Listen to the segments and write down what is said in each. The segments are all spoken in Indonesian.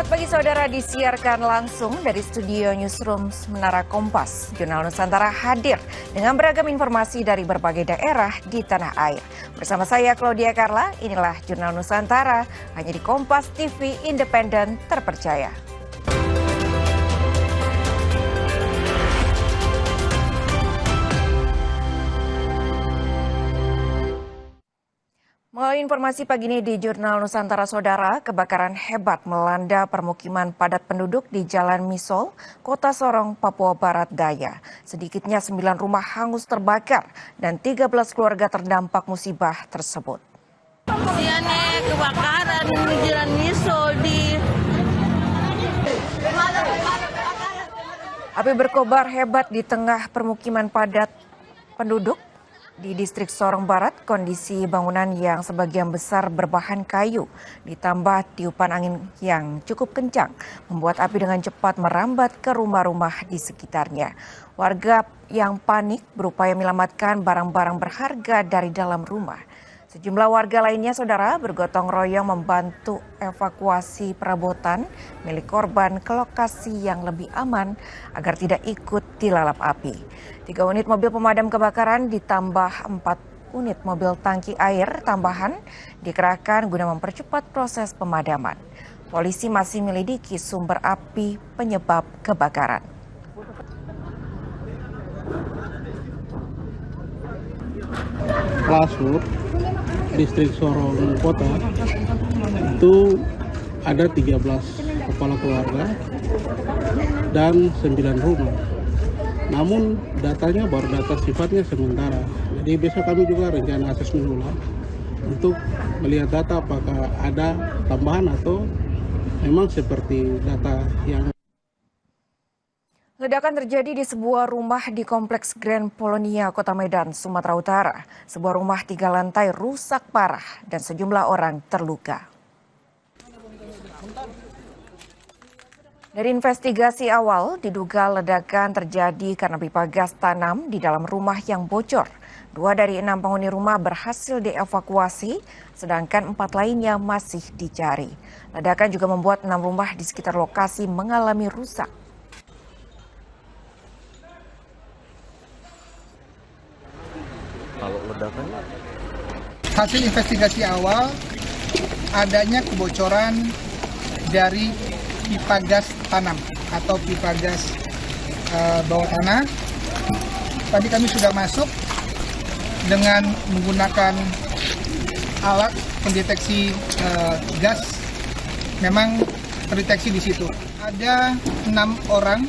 Selamat pagi saudara, disiarkan langsung dari studio Newsroom Menara Kompas. Jurnal Nusantara hadir dengan beragam informasi dari berbagai daerah di tanah air. Bersama saya Claudia Carla, inilah Jurnal Nusantara, hanya di Kompas TV independen terpercaya. Melalui informasi pagi ini di Jurnal Nusantara Saudara, kebakaran hebat melanda permukiman padat penduduk di Jalan Misol, Kota Sorong, Papua Barat Daya. Sedikitnya 9 rumah hangus terbakar dan 13 keluarga terdampak musibah tersebut. Ini kebakaran di Jalan Misol di Api berkobar hebat di tengah permukiman padat penduduk di distrik Sorong Barat. Kondisi bangunan yang sebagian besar berbahan kayu ditambah tiupan angin yang cukup kencang membuat api dengan cepat merambat ke rumah-rumah di sekitarnya. Warga yang panik berupaya menyelamatkan barang-barang berharga dari dalam rumah. Sejumlah warga lainnya, saudara, bergotong royong membantu evakuasi perabotan milik korban ke lokasi yang lebih aman agar tidak ikut dilalap api. 3 unit mobil pemadam kebakaran ditambah 4 unit mobil tangki air tambahan dikerahkan guna mempercepat proses pemadaman. Polisi masih menyelidiki sumber api penyebab kebakaran. Lasur, distrik Sorong Kota, itu ada 13 kepala keluarga dan 9 rumah. Namun datanya baru data sifatnya sementara. Jadi besok kami juga rencana asesmen ulang untuk melihat data apakah ada tambahan atau memang seperti data yang. Ledakan terjadi di sebuah rumah di Kompleks Grand Polonia, Kota Medan, Sumatera Utara. Sebuah rumah 3 lantai rusak parah dan sejumlah orang terluka. Dari investigasi awal, diduga ledakan terjadi karena pipa gas tanam di dalam rumah yang bocor. 2 dari 6 penghuni rumah berhasil dievakuasi, sedangkan 4 lainnya masih dicari. Ledakan juga membuat 6 rumah di sekitar lokasi mengalami rusak. Kalau ledakannya? Hasil investigasi awal adanya kebocoran dari pipa gas tanam atau pipa gas bawah tanah. Tadi kami sudah masuk dengan menggunakan alat pendeteksi gas. Memang terdeteksi di situ. Ada 6 orang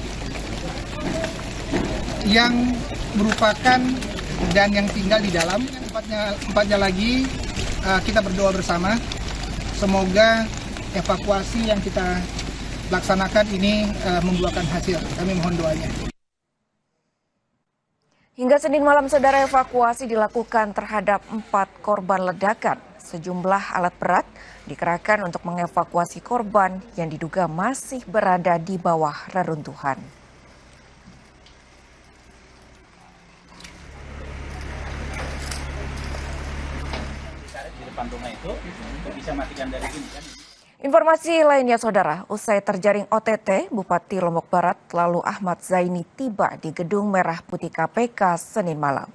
yang merupakan dan yang tinggal di dalam. Empatnya lagi kita berdoa bersama, semoga evakuasi yang kita laksanakan ini membuahkan hasil. Kami mohon doanya. Hingga Senin malam, saudara, evakuasi dilakukan terhadap 4 korban ledakan. Sejumlah alat berat dikerahkan untuk mengevakuasi korban yang diduga masih berada di bawah reruntuhan. Informasi lainnya, saudara, usai terjaring OTT, Bupati Lombok Barat lalu Ahmad Zaini tiba di Gedung Merah Putih KPK Senin malam.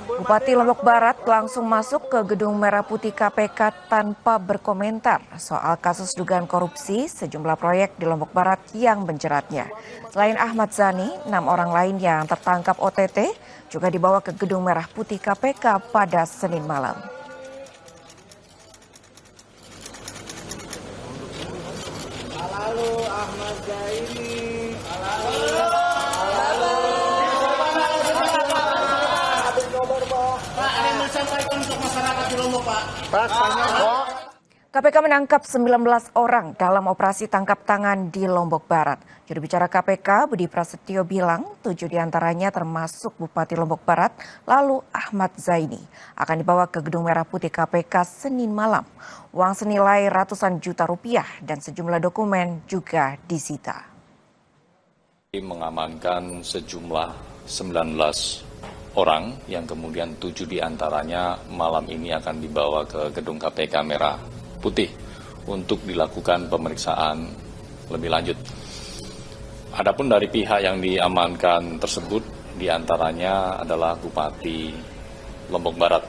Bupati Lombok Barat langsung masuk ke Gedung Merah Putih KPK tanpa berkomentar soal kasus dugaan korupsi sejumlah proyek di Lombok Barat yang menjeratnya. Selain Ahmad Zani, 6 orang lain yang tertangkap OTT juga dibawa ke Gedung Merah Putih KPK pada Senin malam. Halo Ahmad Zaini. Pak, ada yang disampaikan untuk masyarakat di Lombok, Pak. KPK menangkap 19 orang dalam operasi tangkap tangan di Lombok Barat. Juru bicara KPK Budi Prasetyo bilang 7 diantaranya termasuk Bupati Lombok Barat lalu Ahmad Zaini akan dibawa ke Gedung Merah Putih KPK Senin malam. Uang senilai ratusan juta rupiah dan sejumlah dokumen juga disita. Mengamankan sejumlah 19 orang yang kemudian 7 diantaranya malam ini akan dibawa ke Gedung KPK Merah Putih untuk dilakukan pemeriksaan lebih lanjut. Adapun dari pihak yang diamankan tersebut, diantaranya adalah Bupati Lombok Barat.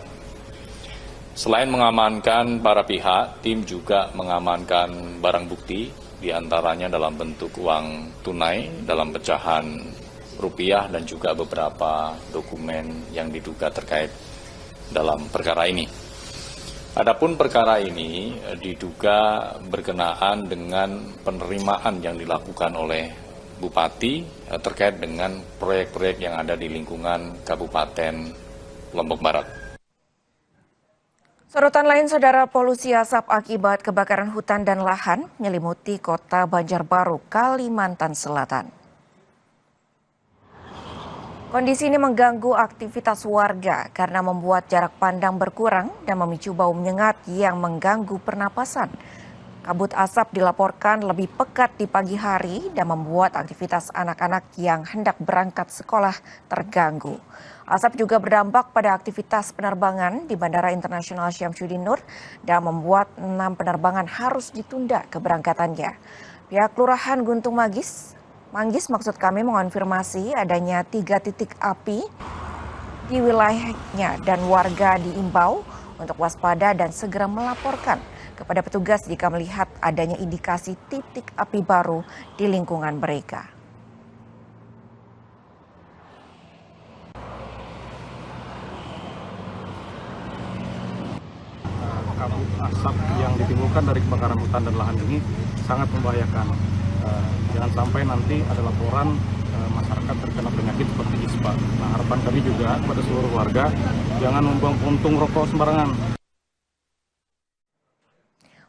Selain mengamankan para pihak, tim juga mengamankan barang bukti, diantaranya dalam bentuk uang tunai dalam pecahan rupiah dan juga beberapa dokumen yang diduga terkait dalam perkara ini. Adapun perkara ini diduga berkenaan dengan penerimaan yang dilakukan oleh Bupati terkait dengan proyek-proyek yang ada di lingkungan Kabupaten Lombok Barat. Sorotan lain, saudara, polusi asap akibat kebakaran hutan dan lahan menyelimuti kota Banjarbaru, Kalimantan Selatan. Kondisi ini mengganggu aktivitas warga karena membuat jarak pandang berkurang dan memicu bau menyengat yang mengganggu pernapasan. Kabut asap dilaporkan lebih pekat di pagi hari dan membuat aktivitas anak-anak yang hendak berangkat sekolah terganggu. Asap juga berdampak pada aktivitas penerbangan di Bandara Internasional Syamsuddin Nur dan membuat 6 penerbangan harus ditunda keberangkatannya. Pihak Kelurahan Guntung Manggis mengonfirmasi adanya 3 titik api di wilayahnya dan warga diimbau untuk waspada dan segera melaporkan kepada petugas jika melihat adanya indikasi titik api baru di lingkungan mereka. Kabut asap yang ditimbulkan dari kebakaran hutan dan lahan ini sangat membahayakan. Jangan sampai nanti ada laporan masyarakat terkena penyakit seperti ispa. Nah, harapan kami juga kepada seluruh warga jangan membuang puntung rokok sembarangan.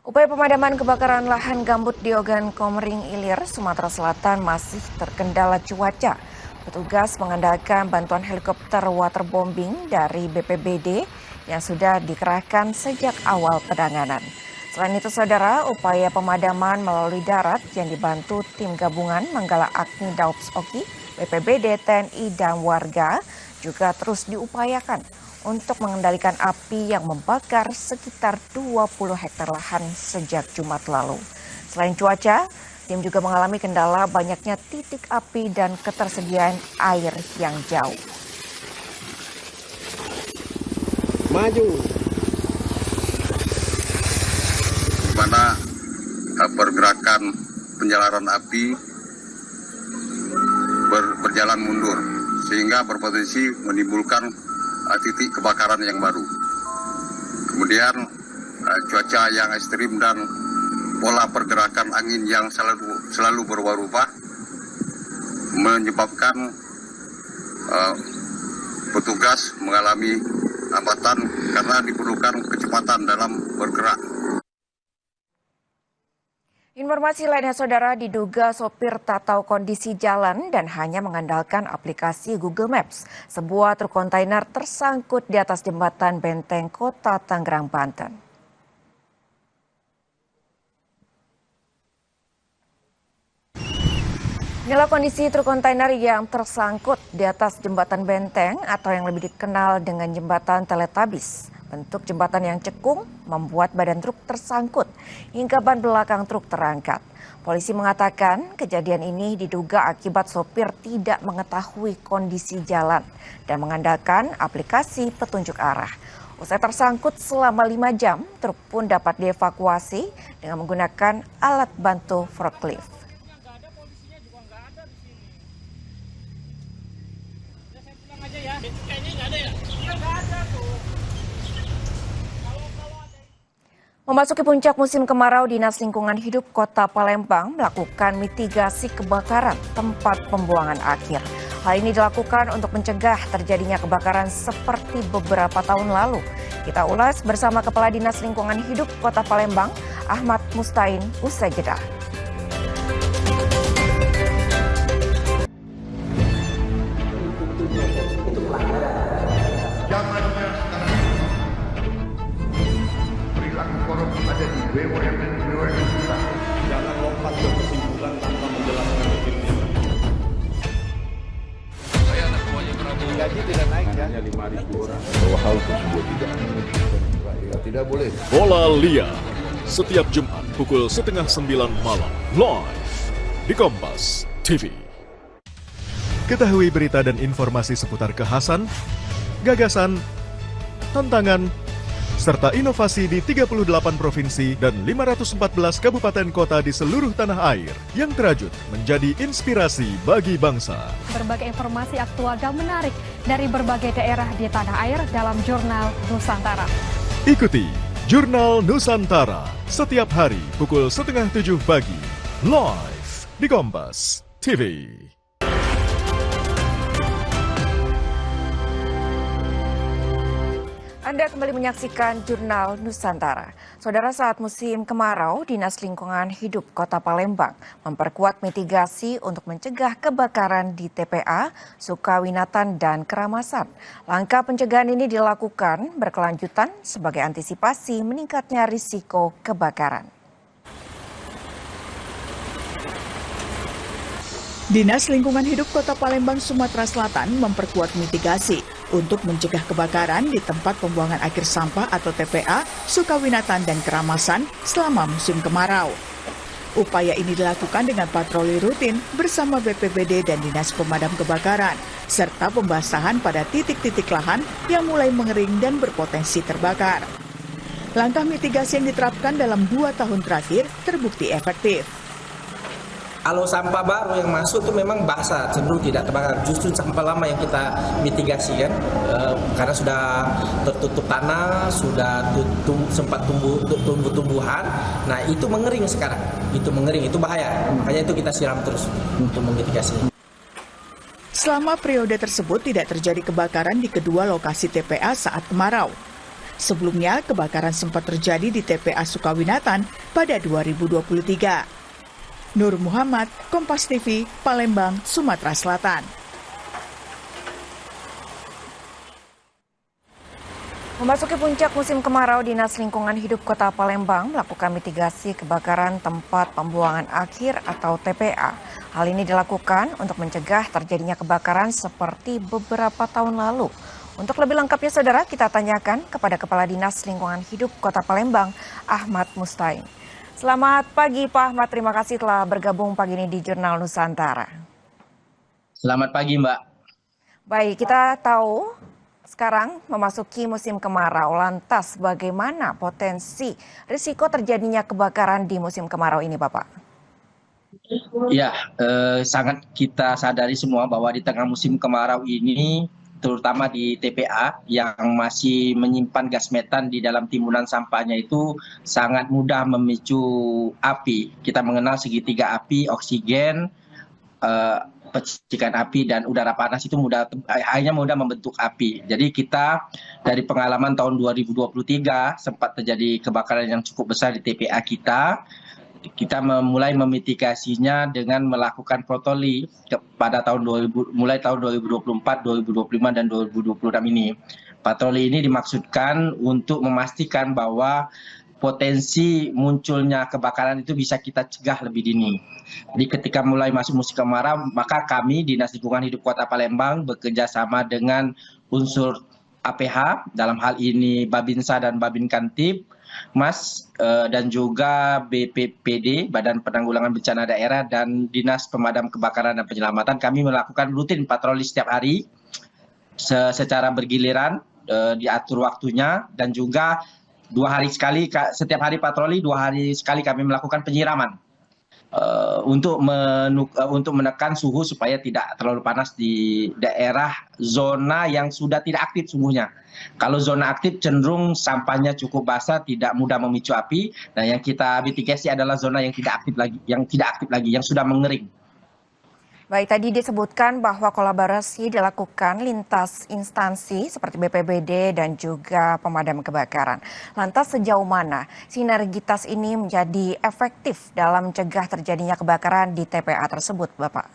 Upaya pemadaman kebakaran lahan gambut di Ogan Komering Ilir, Sumatera Selatan masih terkendala cuaca. Petugas mengandalkan bantuan helikopter waterbombing dari BPBD yang sudah dikerahkan sejak awal penanganan. Selain itu, saudara, upaya pemadaman melalui darat yang dibantu tim gabungan Manggala Agni Daops Oki, BPBD, TNI, dan warga juga terus diupayakan untuk mengendalikan api yang membakar sekitar 20 hektar lahan sejak Jumat lalu. Selain cuaca, tim juga mengalami kendala banyaknya titik api dan ketersediaan air yang jauh. Maju. Di mana pergerakan penjalaran api berjalan mundur sehingga berpotensi menimbulkan titik kebakaran yang baru. Kemudian cuaca yang ekstrim dan pola pergerakan angin yang selalu berubah-ubah menyebabkan petugas mengalami hambatan karena diperlukan kecepatan dalam bergerak. Informasi lainnya, saudara, diduga sopir tak tahu kondisi jalan dan hanya mengandalkan aplikasi Google Maps. Sebuah truk kontainer tersangkut di atas jembatan Benteng Kota Tangerang, Banten. Inilah kondisi truk kontainer yang tersangkut di atas jembatan Benteng atau yang lebih dikenal dengan jembatan Teletubbies. Bentuk jembatan yang cekung membuat badan truk tersangkut hingga ban belakang truk terangkat. Polisi mengatakan kejadian ini diduga akibat sopir tidak mengetahui kondisi jalan dan mengandalkan aplikasi petunjuk arah. Usai tersangkut selama 5 jam, truk pun dapat dievakuasi dengan menggunakan alat bantu forklift. Memasuki puncak musim kemarau, Dinas Lingkungan Hidup Kota Palembang melakukan mitigasi kebakaran tempat pembuangan akhir. Hal ini dilakukan untuk mencegah terjadinya kebakaran seperti beberapa tahun lalu. Kita ulas bersama Kepala Dinas Lingkungan Hidup Kota Palembang, Ahmad Mustain, usai jeda. Jangan lompat ke kesimpulan tanpa menjelaskan dirinya. Saya anak buahnya Prabowo. Gaji tidak naik kan? Hanya 5.000 orang. Bahwa hal tersebut tidak boleh. Bola Liar setiap Jumat pukul 8:30 malam, live di Kompas TV. Ketahui berita dan informasi seputar kekhasan, gagasan, tantangan, serta inovasi di 38 provinsi dan 514 kabupaten kota di seluruh tanah air yang terajut menjadi inspirasi bagi bangsa. Berbagai informasi aktual dan menarik dari berbagai daerah di tanah air dalam Jurnal Nusantara. Ikuti Jurnal Nusantara setiap hari pukul 6:30 pagi, live di Kompas TV. Anda kembali menyaksikan Jurnal Nusantara. Saudara, saat musim kemarau, Dinas Lingkungan Hidup Kota Palembang memperkuat mitigasi untuk mencegah kebakaran di TPA, Sukawinatan, dan Keramasan. Langkah pencegahan ini dilakukan berkelanjutan sebagai antisipasi meningkatnya risiko kebakaran. Dinas Lingkungan Hidup Kota Palembang, Sumatera Selatan memperkuat mitigasi untuk mencegah kebakaran di tempat pembuangan akhir sampah atau TPA, Sukawinatan, dan Keramasan selama musim kemarau. Upaya ini dilakukan dengan patroli rutin bersama BPBD dan Dinas Pemadam Kebakaran, serta pembasahan pada titik-titik lahan yang mulai mengering dan berpotensi terbakar. Langkah mitigasi yang diterapkan dalam 2 tahun terakhir terbukti efektif. Kalau sampah baru yang masuk itu memang basah, cenderung tidak terbakar. Justru sampah lama yang kita mitigasi kan, karena sudah tertutup tanah, sudah sempat tumbuh-tumbuhan. Nah itu mengering sekarang, itu bahaya. Makanya itu kita siram terus untuk memitigasi. Selama periode tersebut tidak terjadi kebakaran di kedua lokasi TPA saat kemarau. Sebelumnya kebakaran sempat terjadi di TPA Sukawinatan pada 2023. Nur Muhammad, Kompas TV, Palembang, Sumatera Selatan. Memasuki puncak musim kemarau, Dinas Lingkungan Hidup Kota Palembang melakukan mitigasi kebakaran tempat pembuangan akhir atau TPA. Hal ini dilakukan untuk mencegah terjadinya kebakaran seperti beberapa tahun lalu. Untuk lebih lengkapnya, saudara, kita tanyakan kepada Kepala Dinas Lingkungan Hidup Kota Palembang, Ahmad Mustain. Selamat pagi Pak Ahmad, terima kasih telah bergabung pagi ini di Jurnal Nusantara. Selamat pagi Mbak. Baik, kita tahu sekarang memasuki musim kemarau, lantas bagaimana potensi risiko terjadinya kebakaran di musim kemarau ini Bapak? Ya, sangat kita sadari semua bahwa di tengah musim kemarau ini, terutama di TPA yang masih menyimpan gas metan di dalam timbunan sampahnya itu sangat mudah memicu api. Kita mengenal segitiga api, oksigen, percikan api, dan udara panas itu hanya mudah membentuk api. Jadi kita dari pengalaman tahun 2023 sempat terjadi kebakaran yang cukup besar di TPA kita mulai memitigasinya dengan melakukan patroli pada mulai tahun 2024, 2025, dan 2026 ini. Patroli ini dimaksudkan untuk memastikan bahwa potensi munculnya kebakaran itu bisa kita cegah lebih dini. Jadi ketika mulai masuk musim kemarau, maka kami Dinas Lingkungan Hidup Kota Palembang bekerja sama dengan unsur APH, dalam hal ini Babinsa dan Babinkantip, dan juga BPPD, Badan Penanggulangan Bencana Daerah, dan Dinas Pemadam Kebakaran dan Penyelamatan. Kami melakukan rutin patroli setiap hari secara bergiliran, diatur waktunya, dan juga 2 hari sekali, setiap hari patroli 2 hari sekali kami melakukan penyiraman untuk menekan suhu supaya tidak terlalu panas di daerah zona yang sudah tidak aktif sungguhnya. Kalau zona aktif cenderung sampahnya cukup basah, tidak mudah memicu api. Nah, yang kita mitigasi adalah zona yang tidak aktif lagi, yang sudah mengering. Baik, tadi disebutkan bahwa kolaborasi dilakukan lintas instansi seperti BPBD dan juga pemadam kebakaran. Lantas sejauh mana sinergitas ini menjadi efektif dalam mencegah terjadinya kebakaran di TPA tersebut, Bapak?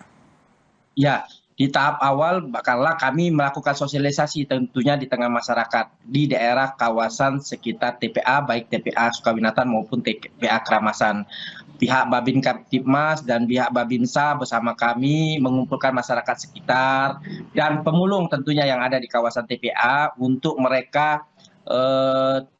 Ya, di tahap awal bakallah kami melakukan sosialisasi tentunya di tengah masyarakat di daerah kawasan sekitar TPA, baik TPA Sukawinatan maupun TPA Keramasan. Pihak Babin Kaptipmas dan pihak Babinsa bersama kami mengumpulkan masyarakat sekitar dan pemulung tentunya yang ada di kawasan TPA untuk mereka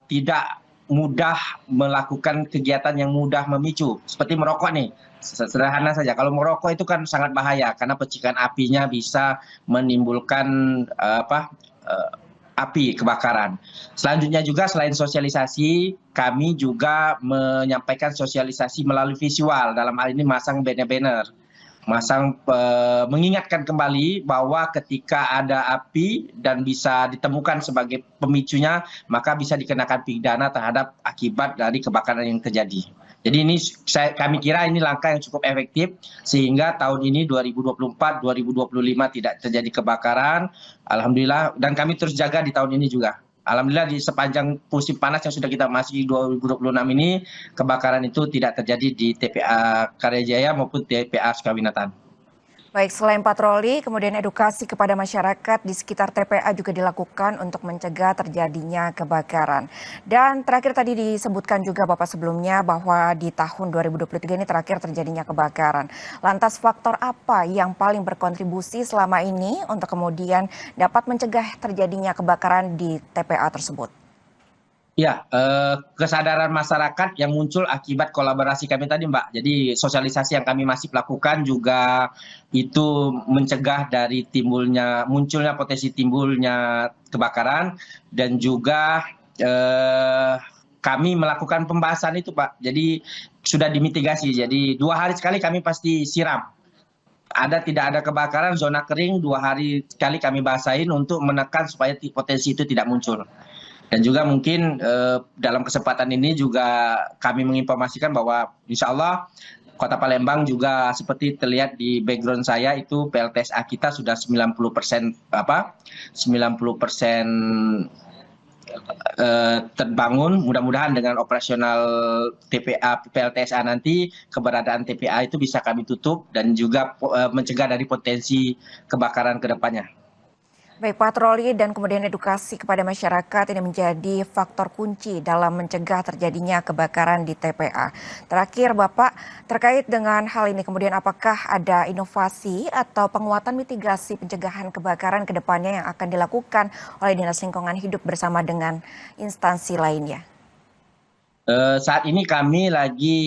tidak mudah melakukan kegiatan yang mudah memicu, seperti merokok nih. Sederhana saja, kalau merokok itu kan sangat bahaya karena percikan apinya bisa menimbulkan api kebakaran. Selanjutnya juga selain sosialisasi, kami juga menyampaikan sosialisasi melalui visual, dalam hal ini masang banner-banner. Mengingatkan kembali bahwa ketika ada api dan bisa ditemukan sebagai pemicunya, maka bisa dikenakan pidana terhadap akibat dari kebakaran yang terjadi. Jadi ini kami kira ini langkah yang cukup efektif sehingga tahun ini 2024-2025 tidak terjadi kebakaran. Alhamdulillah, dan kami terus jaga di tahun ini juga. Alhamdulillah di sepanjang musim panas yang sudah kita masuk di 2026 ini, kebakaran itu tidak terjadi di TPA Karyajaya maupun TPA Sukawinatan. Baik, selain patroli, kemudian edukasi kepada masyarakat di sekitar TPA juga dilakukan untuk mencegah terjadinya kebakaran. Dan terakhir tadi disebutkan juga Bapak sebelumnya bahwa di tahun 2023 ini terakhir terjadinya kebakaran. Lantas faktor apa yang paling berkontribusi selama ini untuk kemudian dapat mencegah terjadinya kebakaran di TPA tersebut? Ya, kesadaran masyarakat yang muncul akibat kolaborasi kami tadi, Mbak. Jadi sosialisasi yang kami masih lakukan juga itu mencegah dari munculnya potensi timbulnya kebakaran, dan juga kami melakukan pembahasan itu, Pak. Jadi sudah dimitigasi. Jadi 2 hari sekali kami pasti siram. Tidak ada kebakaran, zona kering 2 hari sekali kami basahin untuk menekan supaya potensi itu tidak muncul. Dan juga mungkin dalam kesempatan ini juga kami menginformasikan bahwa insya Allah Kota Palembang juga seperti terlihat di background saya itu PLTSA kita sudah 90% terbangun. Mudah-mudahan dengan operasional TPA PLTSA nanti keberadaan TPA itu bisa kami tutup dan juga mencegah dari potensi kebakaran ke depannya. Baik, patroli dan kemudian edukasi kepada masyarakat ini menjadi faktor kunci dalam mencegah terjadinya kebakaran di TPA. Terakhir Bapak, terkait dengan hal ini kemudian apakah ada inovasi atau penguatan mitigasi pencegahan kebakaran ke depannya yang akan dilakukan oleh Dinas Lingkungan Hidup bersama dengan instansi lainnya? Saat ini kami lagi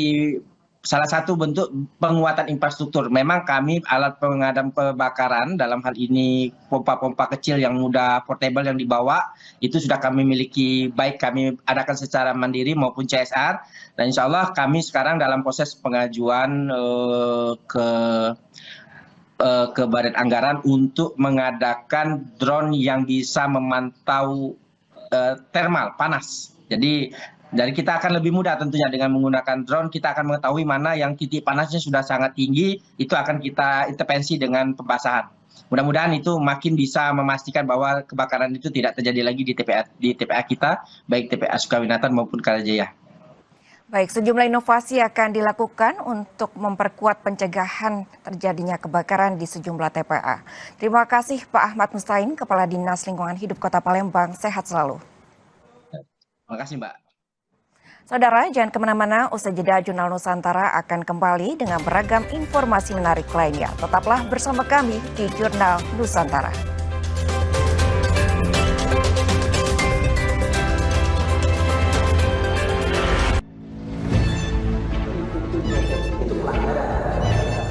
salah satu bentuk penguatan infrastruktur. Memang kami alat pemadam kebakaran, dalam hal ini pompa-pompa kecil yang mudah portable yang dibawa, itu sudah kami miliki, baik kami adakan secara mandiri maupun CSR. Dan insya Allah kami sekarang dalam proses pengajuan ke Badan Anggaran untuk mengadakan drone yang bisa memantau thermal, panas. Jadi kita akan lebih mudah tentunya dengan menggunakan drone, kita akan mengetahui mana yang titik panasnya sudah sangat tinggi, itu akan kita intervensi dengan pembasahan. Mudah-mudahan itu makin bisa memastikan bahwa kebakaran itu tidak terjadi lagi di TPA kita, baik TPA Sukawinatan maupun Karyajaya. Baik, sejumlah inovasi akan dilakukan untuk memperkuat pencegahan terjadinya kebakaran di sejumlah TPA. Terima kasih Pak Ahmad Mustain, Kepala Dinas Lingkungan Hidup Kota Palembang. Sehat selalu. Terima kasih, Mbak. Saudara, jangan kemana-mana, usai jeda Jurnal Nusantara akan kembali dengan beragam informasi menarik lainnya. Tetaplah bersama kami di Jurnal Nusantara.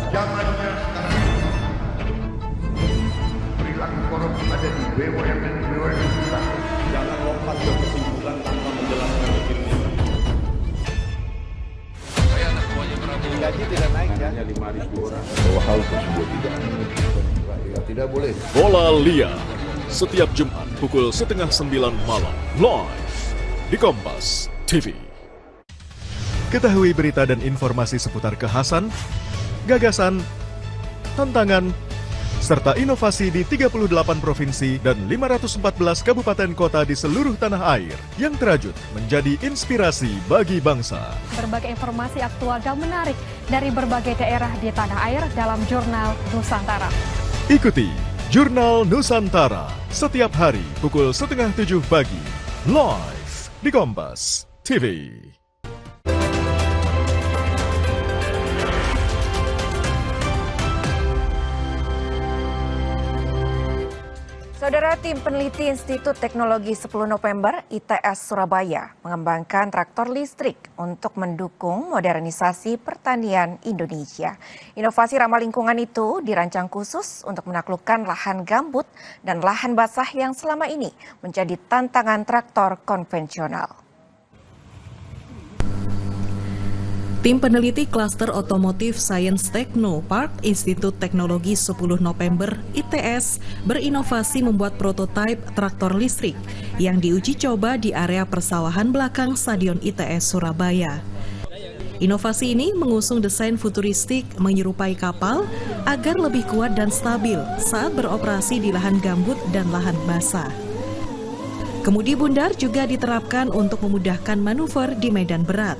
Zamannya sekarang perilaku korupsi ada di BUMN kita. Jangan lompat ke kesimpulan tanpa menjelaskan detailnya. Gaji tidak naik ya. Hanya 5.000 orang. Bahwa hal tersebut tidak boleh. Bola Liar setiap Jumat pukul 8:30 malam live di Kompas TV. Ketahui berita dan informasi seputar kekhasan, gagasan, tantangan, serta inovasi di 38 provinsi dan 514 kabupaten kota di seluruh tanah air yang terajut menjadi inspirasi bagi bangsa. Berbagai informasi aktual dan menarik dari berbagai daerah di tanah air dalam Jurnal Nusantara. Ikuti Jurnal Nusantara setiap hari pukul 6:30 pagi live di Kompas TV. Saudara, tim peneliti Institut Teknologi 10 November ITS Surabaya mengembangkan traktor listrik untuk mendukung modernisasi pertanian Indonesia. Inovasi ramah lingkungan itu dirancang khusus untuk menaklukkan lahan gambut dan lahan basah yang selama ini menjadi tantangan traktor konvensional. Tim peneliti Klaster Otomotif Science Technopark Institut Teknologi 10 November ITS berinovasi membuat prototipe traktor listrik yang diuji coba di area persawahan belakang Stadion ITS Surabaya. Inovasi ini mengusung desain futuristik menyerupai kapal agar lebih kuat dan stabil saat beroperasi di lahan gambut dan lahan basah. Kemudi bundar juga diterapkan untuk memudahkan manuver di medan berat.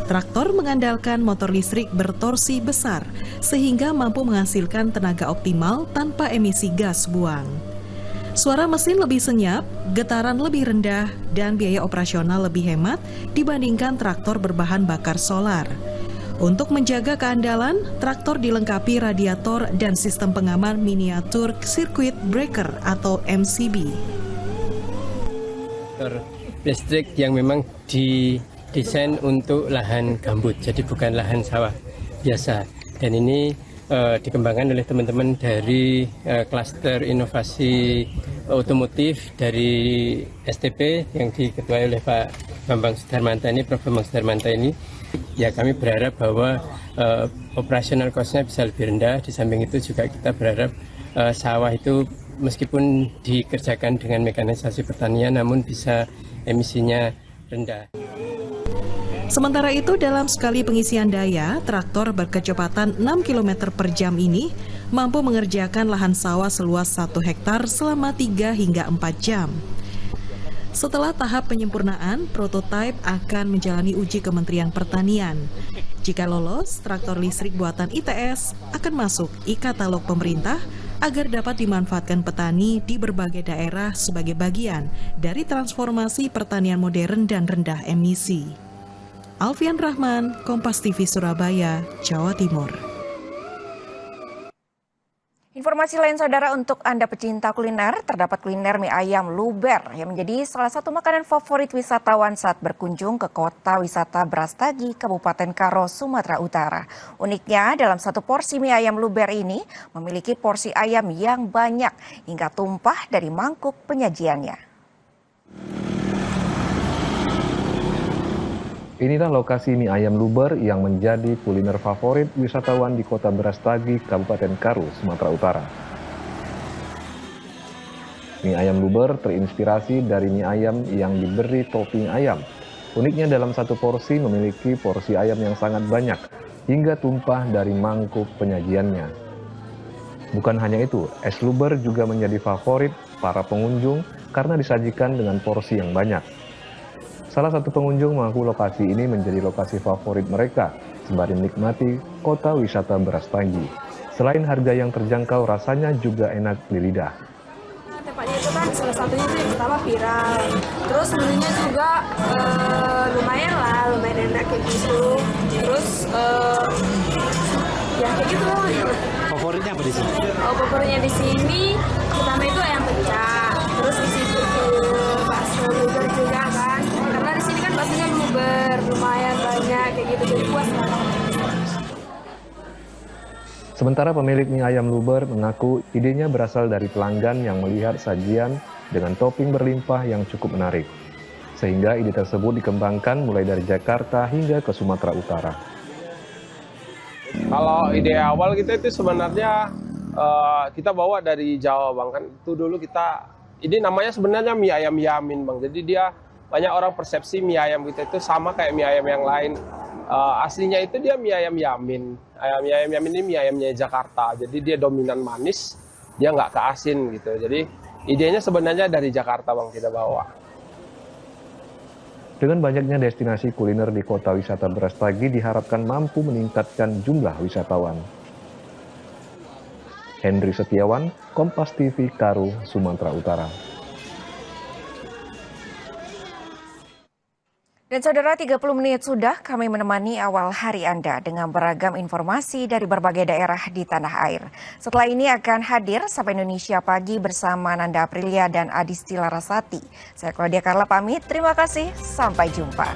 Traktor mengandalkan motor listrik bertorsi besar sehingga mampu menghasilkan tenaga optimal tanpa emisi gas buang. Suara mesin lebih senyap, getaran lebih rendah, dan biaya operasional lebih hemat dibandingkan traktor berbahan bakar solar. Untuk menjaga keandalan, traktor dilengkapi radiator dan sistem pengaman miniatur circuit breaker atau MCB. Traktor listrik yang memang didesain untuk lahan gambut, jadi bukan lahan sawah biasa. Dan ini dikembangkan oleh teman-teman dari klaster inovasi otomotif dari STP yang diketuai oleh Pak Bambang Sudarmanta ini, Prof. Bambang Sudarmanta ini. Ya, kami berharap bahwa operasional cost-nya bisa lebih rendah. Di samping itu juga kita berharap sawah itu meskipun dikerjakan dengan mekanisasi pertanian namun bisa emisinya rendah. Sementara itu, dalam sekali pengisian daya, traktor berkecepatan 6 km per jam ini mampu mengerjakan lahan sawah seluas 1 hektar selama 3 hingga 4 jam. Setelah tahap penyempurnaan, prototipe akan menjalani uji Kementerian Pertanian. Jika lolos, traktor listrik buatan ITS akan masuk e-katalog pemerintah agar dapat dimanfaatkan petani di berbagai daerah sebagai bagian dari transformasi pertanian modern dan rendah emisi. Alfian Rahman, Kompas TV Surabaya, Jawa Timur. Informasi lain, saudara, untuk Anda pecinta kuliner, terdapat kuliner mie ayam luber yang menjadi salah satu makanan favorit wisatawan saat berkunjung ke kota wisata Brastagi, Kabupaten Karo, Sumatera Utara. Uniknya, dalam satu porsi mie ayam luber ini memiliki porsi ayam yang banyak hingga tumpah dari mangkuk penyajiannya. Inilah lokasi mie ayam luber yang menjadi kuliner favorit wisatawan di kota Brastagi, Kabupaten Karo, Sumatera Utara. Mie ayam luber terinspirasi dari mie ayam yang diberi topping ayam. Uniknya dalam satu porsi memiliki porsi ayam yang sangat banyak, hingga tumpah dari mangkuk penyajiannya. Bukan hanya itu, es luber juga menjadi favorit para pengunjung karena disajikan dengan porsi yang banyak. Salah satu pengunjung mengaku lokasi ini menjadi lokasi favorit mereka sembari menikmati kota wisata Brastagi. Selain harga yang terjangkau, rasanya juga enak di lidah. Tempatnya itu kan salah satunya itu yang pertama viral, terus menunya juga lumayan enak kayak gitu. Terus ya kayak gitu. Favoritnya apa di sini? Favoritnya di sini pertama itu ayam pecah, terus di situ bakso luber juga kan. Karena di sini kan baksonya luber, lumayan banyak kayak gitu, jadi puas lah. Sementara pemilik mie ayam luber mengaku idenya berasal dari pelanggan yang melihat sajian dengan topping berlimpah yang cukup menarik. Sehingga ide tersebut dikembangkan mulai dari Jakarta hingga ke Sumatera Utara. Kalau ide awal kita itu sebenarnya kita bawa dari Jawa, Bang. Kan itu dulu ini namanya sebenarnya mie ayam yamin, Bang. Jadi dia banyak orang persepsi mie ayam kita itu sama kayak mie ayam yang lain. Aslinya itu dia mie ayam yamin. Mie ayam yamin ini mie ayamnya Jakarta. Jadi dia dominan manis, dia nggak ke asin gitu. Jadi idenya sebenarnya dari Jakarta, Bang, kita bawa. Dengan banyaknya destinasi kuliner di kota wisata Brastagi diharapkan mampu meningkatkan jumlah wisatawan. Hendri Setiawan, Kompas TV, Karo, Sumatera Utara. Dan saudara, 30 menit sudah kami menemani awal hari Anda dengan beragam informasi dari berbagai daerah di tanah air. Setelah ini akan hadir Sapa Indonesia Pagi bersama Nanda Aprilia dan Adisti Larasati. Saya Claudia Carla pamit, terima kasih, sampai jumpa.